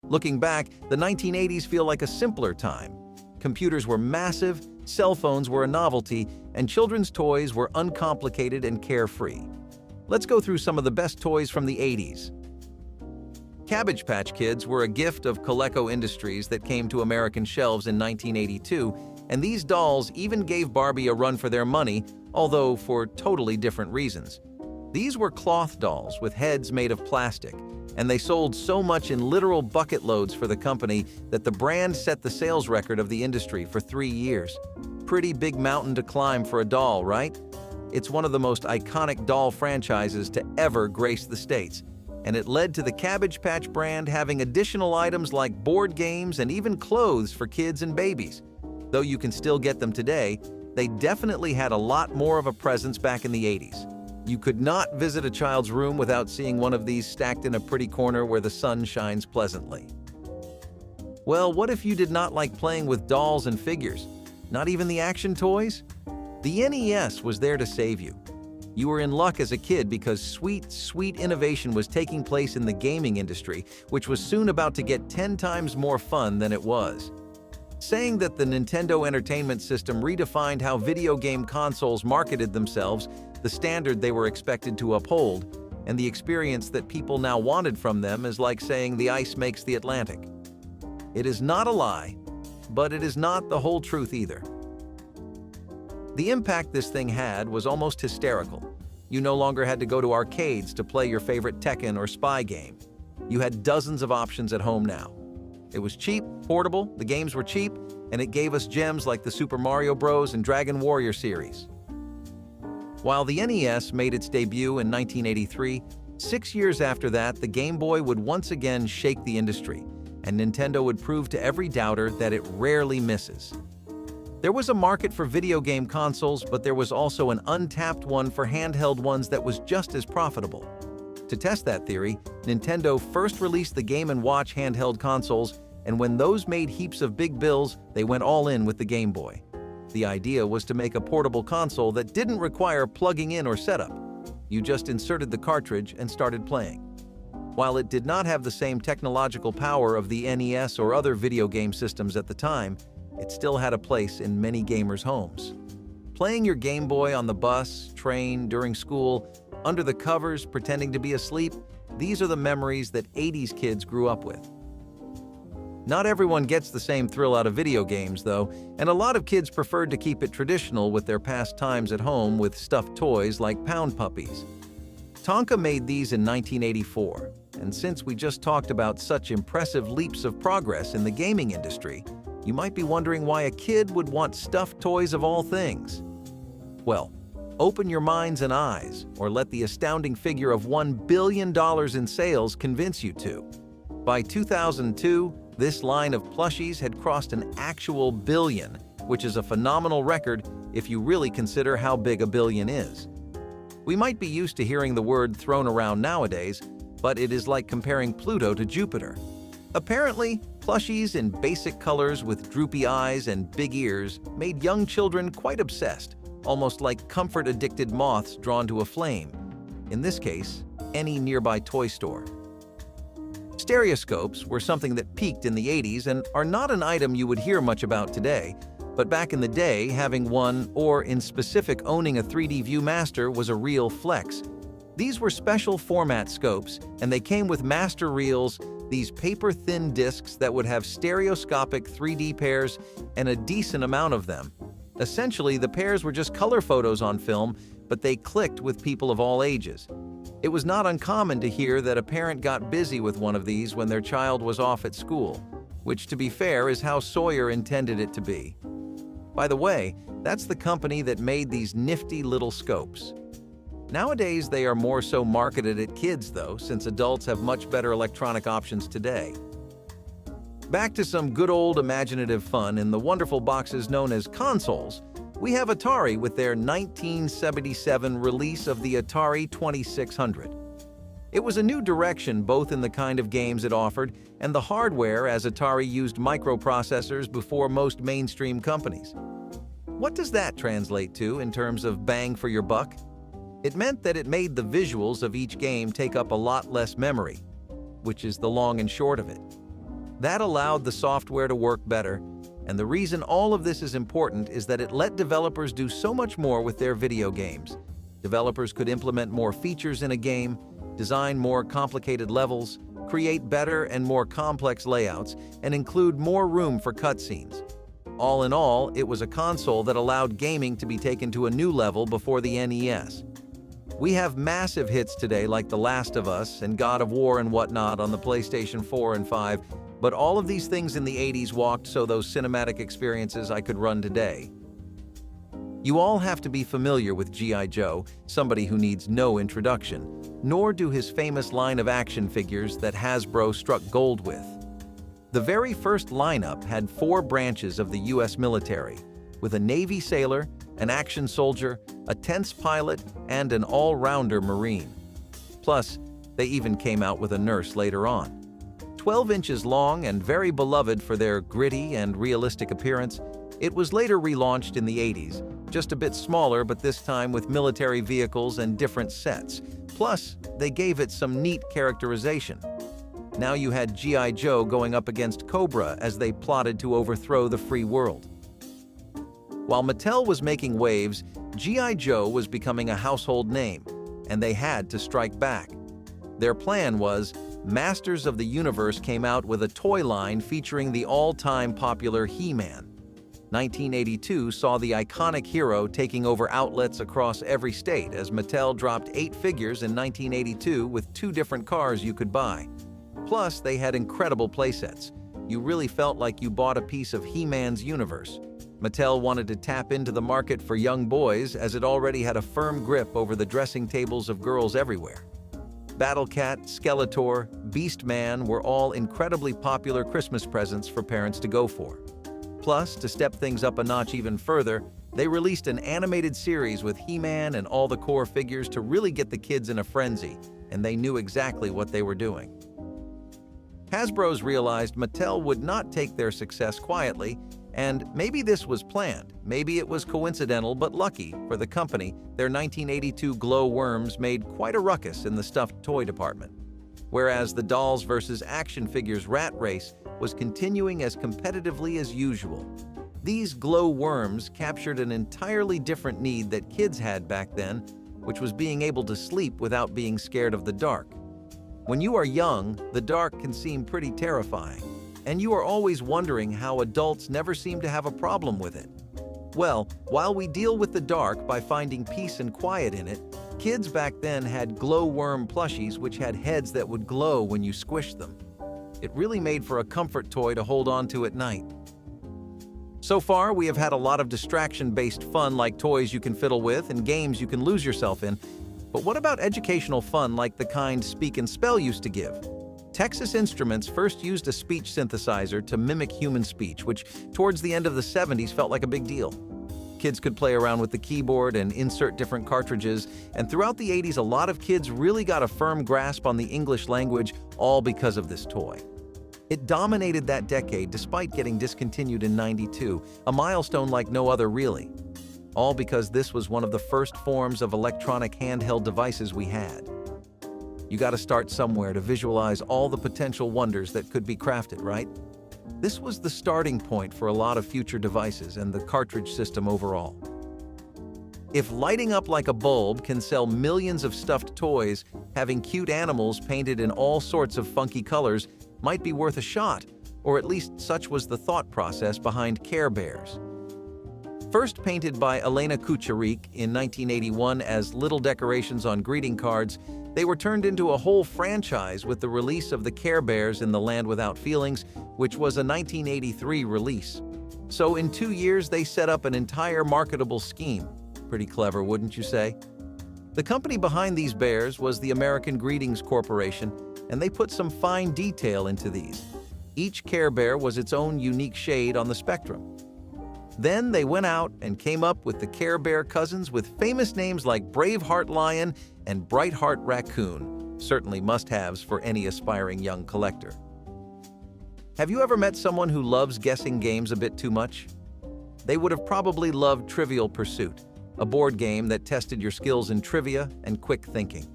Looking back, the 1980s feel like a simpler time. Computers were massive, cell phones were a novelty, and children's toys were uncomplicated and carefree. Let's go through some of the best toys from the 80s. Cabbage Patch Kids were a gift of Coleco Industries that came to American shelves in 1982, and these dolls even gave Barbie a run for their money, although for totally different reasons. These were cloth dolls with heads made of plastic, and they sold so much in literal bucket loads for the company that the brand set the sales record of the industry for 3 years. Pretty big mountain to climb for a doll, right? It's one of the most iconic doll franchises to ever grace the States, and it led to the Cabbage Patch brand having additional items like board games and even clothes for kids and babies. Though you can still get them today, they definitely had a lot more of a presence back in the 80s. You could not visit a child's room without seeing one of these stacked in a pretty corner where the sun shines pleasantly. Well, what if you did not like playing with dolls and figures? Not even the action toys? The NES was there to save you. You were in luck as a kid because sweet innovation was taking place in the gaming industry, which was soon about to get 10 times more fun than it was. Saying that the Nintendo Entertainment System redefined how video game consoles marketed themselves, the standard they were expected to uphold, and the experience that people now wanted from them is like saying the ice makes the Atlantic. It is not a lie, but it is not the whole truth either. The impact this thing had was almost hysterical. You no longer had to go to arcades to play your favorite Tekken or spy game. You had dozens of options at home now. It was cheap, portable, the games were cheap, and it gave us gems like the Super Mario Bros. And Dragon Warrior series. While the NES made its debut in 1983, 6 years after that, the Game Boy would once again shake the industry, and Nintendo would prove to every doubter that it rarely misses. There was a market for video game consoles, but there was also an untapped one for handheld ones that was just as profitable. To test that theory, Nintendo first released the Game & Watch handheld consoles, and when those made heaps of big bills, they went all in with the Game Boy. The idea was to make a portable console that didn't require plugging in or setup. You just inserted the cartridge and started playing. While it did not have the same technological power of the NES or other video game systems at the time, it still had a place in many gamers' homes. Playing your Game Boy on the bus, train, during school, under the covers, pretending to be asleep, these are the memories that 80s kids grew up with. Not everyone gets the same thrill out of video games, though, and a lot of kids preferred to keep it traditional with their pastimes at home with stuffed toys like pound puppies. Tonka made these in 1984, and since we just talked about such impressive leaps of progress in the gaming industry, you might be wondering why a kid would want stuffed toys of all things. Well, open your minds and eyes, or let the astounding figure of $1 billion in sales convince you to. By 2002, this line of plushies had crossed an actual billion, which is a phenomenal record if you really consider how big a billion is. We might be used to hearing the word thrown around nowadays, but it is like comparing Pluto to Jupiter. Apparently, plushies in basic colors with droopy eyes and big ears made young children quite obsessed, almost like comfort-addicted moths drawn to a flame. In this case, any nearby toy store. Stereoscopes were something that peaked in the 80s and are not an item you would hear much about today, but back in the day, having one, or in specific owning a 3D ViewMaster, was a real flex. These were special format scopes, and they came with master reels, these paper-thin discs that would have stereoscopic 3D pairs and a decent amount of them. Essentially, the pairs were just color photos on film, but they clicked with people of all ages. It was not uncommon to hear that a parent got busy with one of these when their child was off at school, which, to be fair, is how Sawyer intended it to be. By the way, that's the company that made these nifty little scopes. Nowadays, they are more so marketed at kids, though, since adults have much better electronic options today. Back to some good old imaginative fun in the wonderful boxes known as consoles, we have Atari with their 1977 release of the Atari 2600. It was a new direction both in the kind of games it offered and the hardware, as Atari used microprocessors before most mainstream companies. What does that translate to in terms of bang for your buck? It meant that it made the visuals of each game take up a lot less memory, which is the long and short of it. That allowed the software to work better, and the reason all of this is important is that it let developers do so much more with their video games. Developers could implement more features in a game, design more complicated levels, create better and more complex layouts, and include more room for cutscenes. All in all, it was a console that allowed gaming to be taken to a new level before the NES. We have massive hits today like The Last of Us and God of War and whatnot on the PlayStation 4 and 5, but all of these things in the 80s walked so those cinematic experiences I could run today. You all have to be familiar with G.I. Joe, somebody who needs no introduction, nor do his famous line of action figures that Hasbro struck gold with. The very first lineup had 4 branches of the U.S. military, with a Navy sailor, an action soldier, a tense pilot, and an all-rounder Marine. Plus, they even came out with a nurse later on. 12 inches long and very beloved for their gritty and realistic appearance, it was later relaunched in the 80s, just a bit smaller but this time with military vehicles and different sets. Plus, they gave it some neat characterization. Now you had G.I. Joe going up against Cobra as they plotted to overthrow the free world. While Mattel was making waves, G.I. Joe was becoming a household name, and they had to strike back. Their plan was, Masters of the Universe came out with a toy line featuring the all-time popular He-Man. 1982 saw the iconic hero taking over outlets across every state as Mattel dropped 8 figures in 1982 with 2 different cars you could buy. Plus, they had incredible playsets. You really felt like you bought a piece of He-Man's universe. Mattel wanted to tap into the market for young boys as it already had a firm grip over the dressing tables of girls everywhere. Battle Cat, Skeletor, Beastman were all incredibly popular Christmas presents for parents to go for. Plus, to step things up a notch even further, they released an animated series with He-Man and all the core figures to really get the kids in a frenzy, and they knew exactly what they were doing. Hasbro's realized Mattel would not take their success quietly, and maybe this was planned, maybe it was coincidental but lucky for the company. Their 1982 Glow Worms made quite a ruckus in the stuffed toy department, whereas the dolls versus action figures rat race was continuing as competitively as usual. These Glow Worms captured an entirely different need that kids had back then, which was being able to sleep without being scared of the dark. When you are young, the dark can seem pretty terrifying, and you are always wondering how adults never seem to have a problem with it. Well, while we deal with the dark by finding peace and quiet in it, kids back then had glow worm plushies which had heads that would glow when you squished them. It really made for a comfort toy to hold on to at night. So far, we have had a lot of distraction-based fun like toys you can fiddle with and games you can lose yourself in. But what about educational fun like the kind Speak and Spell used to give? Texas Instruments first used a speech synthesizer to mimic human speech, which towards the end of the 70s felt like a big deal. Kids could play around with the keyboard and insert different cartridges, and throughout the 80s a lot of kids really got a firm grasp on the English language, all because of this toy. It dominated that decade despite getting discontinued in '92, a milestone like no other really. All because this was one of the first forms of electronic handheld devices we had. You gotta start somewhere to visualize all the potential wonders that could be crafted, right? This was the starting point for a lot of future devices and the cartridge system overall. If lighting up like a bulb can sell millions of stuffed toys, having cute animals painted in all sorts of funky colors might be worth a shot, or at least such was the thought process behind Care Bears. First painted by Elena Kucharik in 1981 as little decorations on greeting cards, they were turned into a whole franchise with the release of the Care Bears in The Land Without Feelings, which was a 1983 release. So in 2 years, they set up an entire marketable scheme. Pretty clever, wouldn't you say? The company behind these bears was the American Greetings Corporation, and they put some fine detail into these. Each Care Bear was its own unique shade on the spectrum. Then they went out and came up with the Care Bear cousins with famous names like Braveheart Lion and Brightheart Raccoon, certainly must-haves for any aspiring young collector. Have you ever met someone who loves guessing games a bit too much? They would have probably loved Trivial Pursuit, a board game that tested your skills in trivia and quick thinking.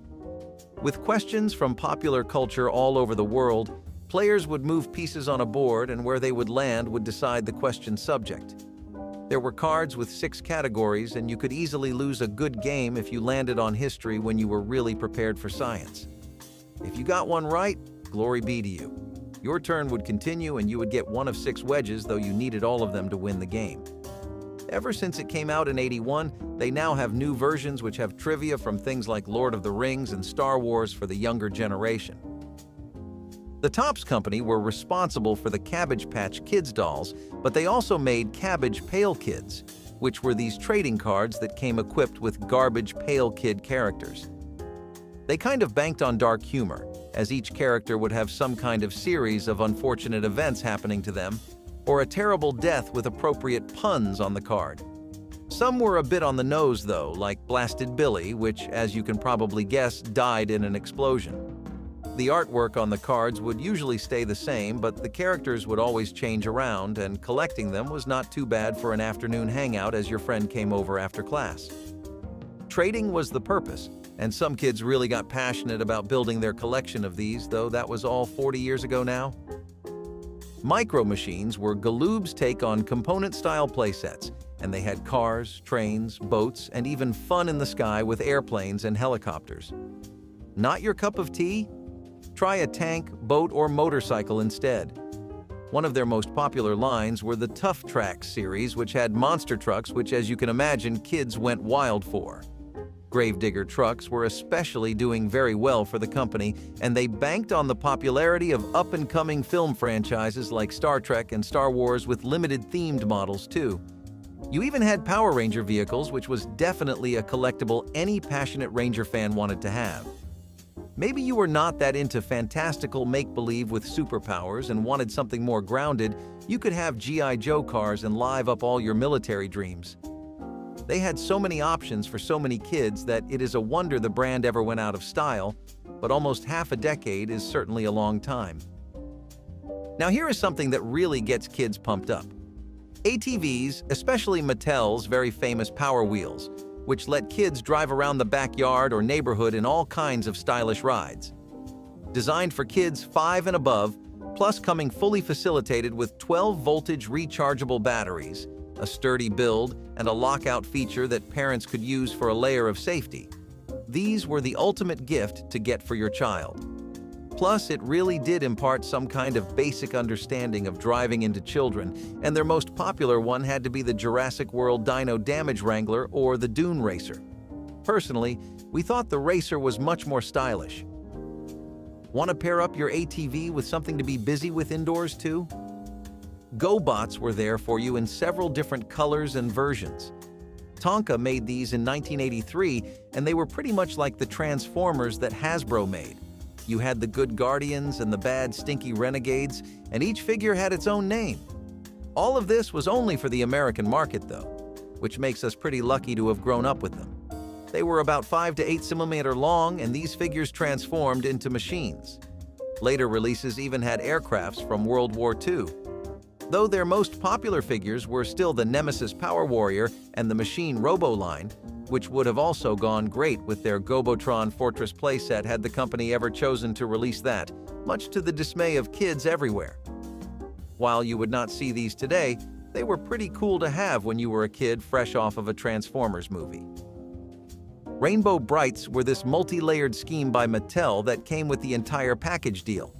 With questions from popular culture all over the world, Players would move pieces on a board, and where they would land would decide the question's subject. There were cards with 6 categories, and you could easily lose a good game if you landed on history when you were really prepared for science. If you got one right, glory be to you. Your turn would continue and you would get one of 6 wedges, though you needed all of them to win the game. Ever since it came out in '81, they now have new versions which have trivia from things like Lord of the Rings and Star Wars for the younger generation. The Topps Company were responsible for the Cabbage Patch Kids dolls, but they also made Cabbage Pail Kids, which were these trading cards that came equipped with Garbage Pail Kid characters. They kind of banked on dark humor, as each character would have some kind of series of unfortunate events happening to them, or a terrible death with appropriate puns on the card. Some were a bit on the nose though, like Blasted Billy, which, as you can probably guess, died in an explosion. The artwork on the cards would usually stay the same, but the characters would always change around, and collecting them was not too bad for an afternoon hangout as your friend came over after class. Trading was the purpose, and some kids really got passionate about building their collection of these, though that was all 40 years ago now. Micro Machines were Galoob's take on component-style playsets, and they had cars, trains, boats, and even fun in the sky with airplanes and helicopters. Not your cup of tea? Try a tank, boat, or motorcycle instead. One of their most popular lines were the Tough Tracks series, which had monster trucks which, as you can imagine, kids went wild for. Gravedigger trucks were especially doing very well for the company, and they banked on the popularity of up-and-coming film franchises like Star Trek and Star Wars with limited-themed models too. You even had Power Ranger vehicles, which was definitely a collectible any passionate Ranger fan wanted to have. Maybe you were not that into fantastical make-believe with superpowers and wanted something more grounded. You could have G.I. Joe cars and live up all your military dreams. They had so many options for so many kids that it is a wonder the brand ever went out of style, but almost half a decade is certainly a long time. Now here is something that really gets kids pumped up. ATVs, especially Mattel's very famous Power Wheels, which let kids drive around the backyard or neighborhood in all kinds of stylish rides. Designed for kids 5 and above, plus coming fully facilitated with 12-voltage rechargeable batteries, a sturdy build, and a lockout feature that parents could use for a layer of safety. These were the ultimate gift to get for your child. Plus, it really did impart some kind of basic understanding of driving into children, and their most popular one had to be the Jurassic World Dino Damage Wrangler or the Dune Racer. Personally, we thought the Racer was much more stylish. Want to pair up your ATV with something to be busy with indoors too? GoBots were there for you in several different colors and versions. Tonka made these in 1983, and they were pretty much like the Transformers that Hasbro made. You had the good Guardians and the bad Stinky Renegades, and each figure had its own name. All of this was only for the American market though, which makes us pretty lucky to have grown up with them. They were about 5 to 8 centimeters long, and these figures transformed into machines. Later releases even had aircrafts from World War II. Though their most popular figures were still the Nemesis Power Warrior and the Machine Robo line, which would have also gone great with their Gobotron Fortress playset had the company ever chosen to release that, much to the dismay of kids everywhere. While you would not see these today, they were pretty cool to have when you were a kid fresh off of a Transformers movie. Rainbow Brights were this multi-layered scheme by Mattel that came with the entire package deal.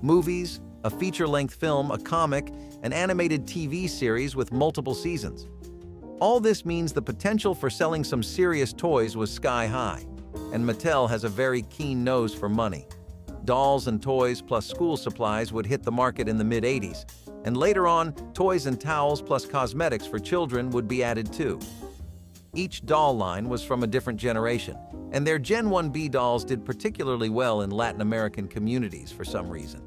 Movies, a feature-length film, a comic, an animated TV series with multiple seasons. All this means the potential for selling some serious toys was sky high, and Mattel has a very keen nose for money. Dolls and toys plus school supplies would hit the market in the mid-'80s, and later on, toys and towels plus cosmetics for children would be added too. Each doll line was from a different generation, and their Gen 1B dolls did particularly well in Latin American communities for some reason.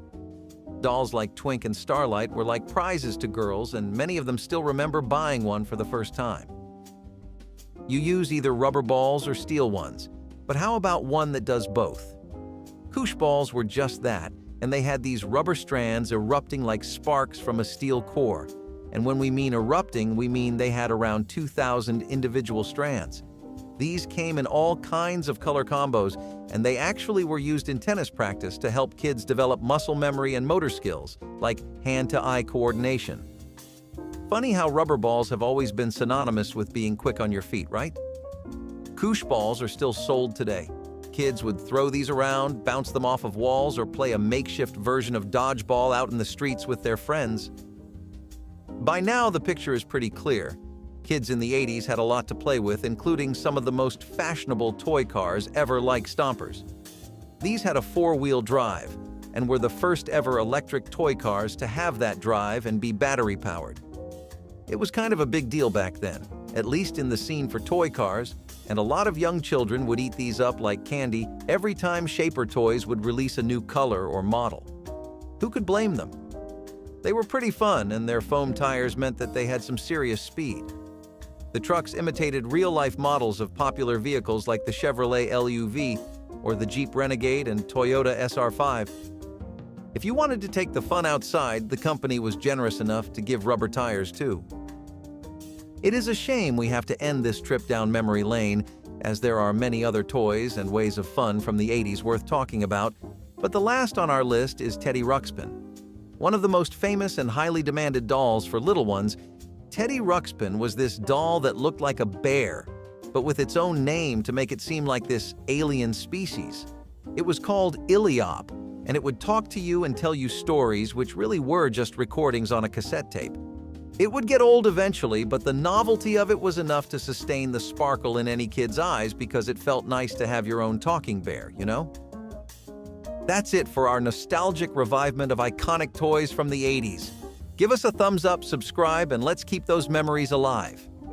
Dolls like Twink and Starlight were like prizes to girls, and many of them still remember buying one for the first time. You use either rubber balls or steel ones, but how about one that does both? Koosh balls were just that, and they had these rubber strands erupting like sparks from a steel core. And when we mean erupting, we mean they had around 2,000 individual strands. These came in all kinds of color combos, and they actually were used in tennis practice to help kids develop muscle memory and motor skills, like hand-to-eye coordination. Funny how rubber balls have always been synonymous with being quick on your feet, right? Koosh balls are still sold today. Kids would throw these around, bounce them off of walls, or play a makeshift version of dodgeball out in the streets with their friends. By now, the picture is pretty clear. Kids in the 80s had a lot to play with, including some of the most fashionable toy cars ever, like Stompers. These had a four-wheel drive and were the first ever electric toy cars to have that drive and be battery-powered. It was kind of a big deal back then, at least in the scene for toy cars, and a lot of young children would eat these up like candy every time Shaper Toys would release a new color or model. Who could blame them? They were pretty fun, and their foam tires meant that they had some serious speed. The trucks imitated real-life models of popular vehicles like the Chevrolet LUV or the Jeep Renegade and Toyota SR5. If you wanted to take the fun outside, the company was generous enough to give rubber tires too. It is a shame we have to end this trip down memory lane, as there are many other toys and ways of fun from the 80s worth talking about, but the last on our list is Teddy Ruxpin. One of the most famous and highly demanded dolls for little ones, Teddy Ruxpin was this doll that looked like a bear, but with its own name to make it seem like this alien species. It was called Iliop, and it would talk to you and tell you stories which really were just recordings on a cassette tape. It would get old eventually, but the novelty of it was enough to sustain the sparkle in any kid's eyes because it felt nice to have your own talking bear, you know? That's it for our nostalgic revivement of iconic toys from the 80s. Give us a thumbs up, subscribe, and let's keep those memories alive.